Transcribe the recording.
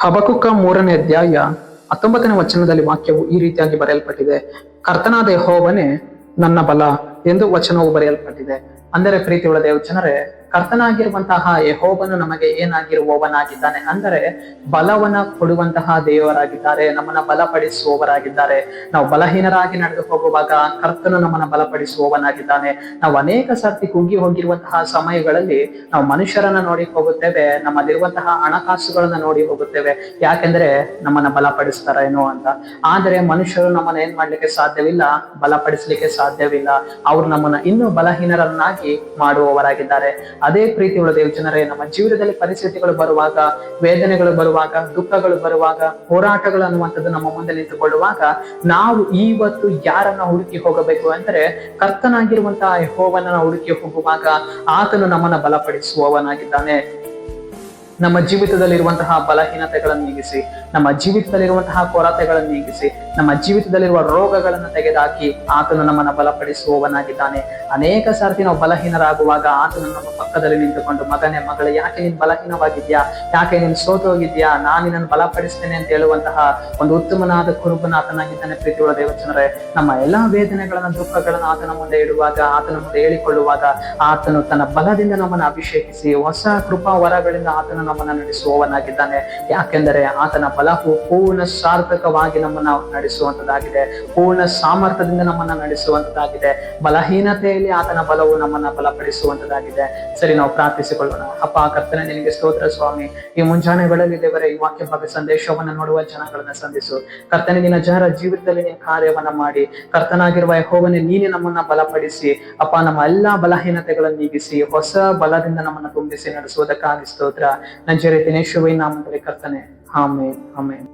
ಹಬಕುಕ 3ನೇ ಅಧ್ಯಾಯ 19ನೇ ವಚನದಲ್ಲಿ ವಾಕ್ಯವು ಈ ರೀತಿಯಾಗಿ ಬರೆಯಲ್ಪಟ್ಟಿದೆ. ಕರ್ತನಾದ ಯೆಹೋವನೇ ನನ್ನ ಬಲ ಎಂದು ವಚನವು ಬರೆಯಲ್ಪಟ್ಟಿದೆ. ಅಂದರೆ ಪ್ರೀತಿಯುಳ್ಳ ದೇವಜನರೇ, ಕರ್ತನಾಗಿರುವಂತಹ ಯೆಹೋವನು ನಮಗೆ ಏನಾಗಿರುವವನಾಗಿದ್ದಾನೆ ಅಂದರೆ ಬಲವನ್ನ ಕೊಡುವಂತಹ ದೇವರಾಗಿದ್ದಾರೆ, ನಮ್ಮನ್ನ ಬಲಪಡಿಸುವವರಾಗಿದ್ದಾರೆ. ನಾವು ಬಲಹೀನರಾಗಿ ನಡೆದು ಹೋಗುವಾಗ ಕರ್ತನು ನಮ್ಮನ್ನ ಬಲಪಡಿಸುವವನಾಗಿದ್ದಾನೆ. ನಾವು ಅನೇಕ ಸರ್ತಿ ಕುಗ್ಗಿ ಹೋಗಿರುವಂತಹ ಸಮಯಗಳಲ್ಲಿ ನಾವು ಮನುಷ್ಯರನ್ನ ನೋಡಿ ಹೋಗುತ್ತೇವೆ, ನಮ್ಮಲ್ಲಿರುವಂತಹ ಹಣಕಾಸುಗಳನ್ನ ನೋಡಿ ಹೋಗುತ್ತೇವೆ, ಯಾಕೆಂದ್ರೆ ನಮ್ಮನ್ನ ಬಲಪಡಿಸ್ತಾರೇನೋ ಅಂತ. ಆದರೆ ಮನುಷ್ಯರು ನಮ್ಮನ್ನ ಏನ್ ಮಾಡ್ಲಿಕ್ಕೆ ಸಾಧ್ಯವಿಲ್ಲ, ಬಲಪಡಿಸ್ಲಿಕ್ಕೆ ಸಾಧ್ಯವಿಲ್ಲ. ಅವ್ರು ನಮ್ಮನ್ನ ಇನ್ನೂ ಬಲಹೀನರನ್ನಾಗಿ ಮಾಡುವವರಾಗಿದ್ದಾರೆ. ಅದೇ ಪ್ರೀತಿಯುಳ್ಳ ದೇವಜನರೇ, ನಮ್ಮ ಜೀವಿತದಲ್ಲಿ ಪರಿಸ್ಥಿತಿಗಳು ಬರುವಾಗ, ವೇದನೆಗಳು ಬರುವಾಗ, ದುಃಖಗಳು ಬರುವಾಗ, ಹೋರಾಟಗಳು ಅನ್ನುವಂಥದ್ದು ನಮ್ಮ ಮುಂದೆ ನಿಂತುಕೊಳ್ಳುವಾಗ ನಾವು ಇವತ್ತು ಯಾರನ್ನ ಹುಡುಕಿ ಹೋಗಬೇಕು ಅಂದ್ರೆ ಕರ್ತನಾಗಿರುವಂತಹ ಯೆಹೋವನನ್ನ ಹುಡುಕಿ ಹೋಗುವಾಗ ಆತನು ನಮ್ಮನ್ನ ಬಲಪಡಿಸುವವನಾಗಿದ್ದಾನೆ. ನಮ್ಮ ಜೀವಿತದಲ್ಲಿರುವಂತಹ ಬಲಹೀನತೆಗಳನ್ನು ನೀಗಿಸಿ, ನಮ್ಮ ಜೀವಿತದಲ್ಲಿರುವಂತಹ ಕೊರತೆಗಳನ್ನು ನೀಗಿಸಿ, ನಮ್ಮ ಜೀವಿತದಲ್ಲಿರುವ ರೋಗಗಳನ್ನು ತೆಗೆದುಹಾಕಿ ಆತನು ನಮ್ಮನ್ನ ಬಲಪಡಿಸುವವನಾಗಿದ್ದಾನೆ. ಅನೇಕ ಸಾರ್ತಿ ನಾವು ಬಲಹೀನರಾಗುವಾಗ ಆತನು ನಮ್ಮ ಪಕ್ಕದಲ್ಲಿ ನಿಂತುಕೊಂಡು, ಮಗನೇ ಮಗಳೇ, ಯಾಕೆ ನೀನು ಬಲಹೀನವಾಗಿದ್ಯಾ, ಯಾಕೆ ನೀನು ಸೋತು ಹೋಗಿದ್ಯಾ, ನಾನು ನಿನ್ನನ್ನು ಬಲಪಡಿಸ್ತೇನೆ ಅಂತ ಹೇಳುವಂತಹ ಒಂದು ಉತ್ತಮನಾದ ಕುರುಬನ ಆತನಾಗಿದ್ದಾನೆ. ಪ್ರೀತಿಯುಳ್ಳ ದೇವಜನರೇ, ನಮ್ಮ ಎಲ್ಲಾ ವೇದನೆಗಳನ್ನ, ದುಃಖಗಳನ್ನ ಆತನ ಮುಂದೆ ಇಡುವಾಗ, ಆತನ ಮುಂದೆ ಹೇಳಿಕೊಳ್ಳುವಾಗ ಆತನು ತನ್ನ ಬಲದಿಂದ ನಮ್ಮನ್ನು ಅಭಿಷೇಕಿಸಿ ಹೊಸ ಕೃಪಾ ವರಗಳಿಂದ ಆತನು ನಮ್ಮನ್ನ ನಡೆಸುವವನಾಗಿದ್ದಾನೆ. ಯಾಕೆಂದರೆ ಆತನ ಬಲವು ಪೂರ್ಣ ಸಾರ್ಥಕವಾಗಿ ನಮ್ಮನ್ನ ನಡೆಸುವಂತದ್ದಾಗಿದೆ, ಪೂರ್ಣ ಸಾಮರ್ಥ್ಯದಿಂದ ನಮ್ಮನ್ನ ನಡೆಸುವಂತದ್ದಾಗಿದೆ. ಬಲಹೀನತೆಯಲ್ಲಿ ಆತನ ಬಲವು ನಮ್ಮನ್ನ ಬಲಪಡಿಸುವಂತದ್ದಾಗಿದೆ. ಸರಿ, ನಾವು ಪ್ರಾರ್ಥಿಸಿಕೊಳ್ಳೋಣ. ಅಪ್ಪ ಕರ್ತನೆ, ನಿನಗೆ ಸ್ತೋತ್ರ ಸ್ವಾಮಿ. ಈ ಮುಂಜಾನೆ ವೇಳೆಯಲ್ಲಿ ದೇವರೇ, ಈ ವಾಕ್ಯ ಭಾಗ ಸಂದೇಶವನ್ನ ನೋಡುವ ಜನಗಳನ್ನ ಸಂಧಿಸು ಕರ್ತನೆ. ನಿನ್ನ ಜನರ ಜೀವಿತದಲ್ಲಿ ನೀನು ಕಾರ್ಯವನ್ನ ಮಾಡಿ ಕರ್ತನಾಗಿರುವ ಯೆಹೋವನೇ, ನೀನೇ ನಮ್ಮನ್ನ ಬಲಪಡಿಸಿ ಅಪ್ಪ, ನಮ್ಮ ಎಲ್ಲಾ ಬಲಹೀನತೆಗಳನ್ನು ನೀಗಿಸಿ ಹೊಸ ಬಲದಿಂದ ನಮ್ಮನ್ನ ತುಂಬಿಸಿ ನಡೆಸುವುದಕ್ಕಾಗಿ ಸ್ತೋತ್ರ. ನಜರೇತಿನ ಯೇಸುವಿನ ನಾಮದಲ್ಲಿ ಕರ್ತನೆ, ಆಮೆನ್, ಆಮೆನ್.